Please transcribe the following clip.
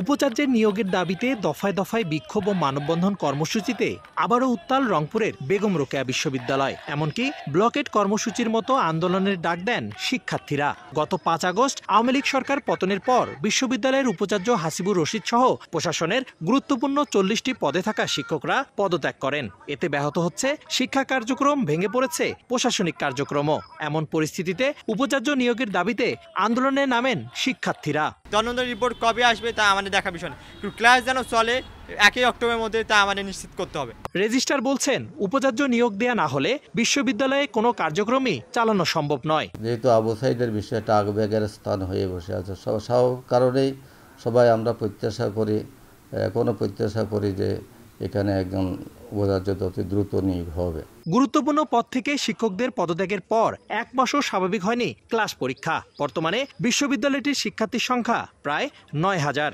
উপাচার্যের নিয়োগের দাবিতে দফায় দফায় বিক্ষোভ ও মানববন্ধন কর্মসূচিতে আবারও উত্তাল রংপুরের বেগম রোকেয়া বিশ্ববিদ্যালয়। এমনকি ব্লকেট কর্মসূচির মতো আন্দোলনের ডাক দেন শিক্ষার্থীরা। গত 5 আগস্ট আওয়ামী লীগ সরকার পতনের পর বিশ্ববিদ্যালয়ের উপাচার্য হাসিবুর রশিদ সহ প্রশাসনের গুরুত্বপূর্ণ 40টি পদে থাকা শিক্ষকরা পদত্যাগ করেন। এতে ব্যাহত হচ্ছে শিক্ষা কার্যক্রম, ভেঙে পড়েছে প্রশাসনিক কার্যক্রমও। এমন পরিস্থিতিতে উপাচার্য নিয়োগের দাবিতে আন্দোলনে নামেন শিক্ষার্থীরা। তদন্তের রিপোর্ট কবে আসবে তা আমাদের দেখা বিষয় না, ক্লাস যেন চলে 1 অক্টোবরের মধ্যে তা আমাদের নিশ্চিত করতে হবে। রেজিস্ট্রার বলছেন, উপাচার্য নিয়োগ দেয়া না হলে বিশ্ববিদ্যালয়ে কোনো কার্যক্রমই চালানো সম্ভব নয়। যেহেতু আবু সাইদের বিষয়টা আগবেগের স্থান হয়ে বসে আছে, সব কারণেই সবাই আমরা প্রত্যাশা করি যে এখানে একজন উপাচার্য অতি দ্রুত নিয়োগ হবে। গুরুত্বপূর্ণ পদ থেকে শিক্ষকদের পদত্যাগের পর 1 মাসও স্বাভাবিক হয়নি ক্লাস পরীক্ষা। বর্তমানে বিশ্ববিদ্যালয়টির শিক্ষার্থীর সংখ্যা প্রায় 9000।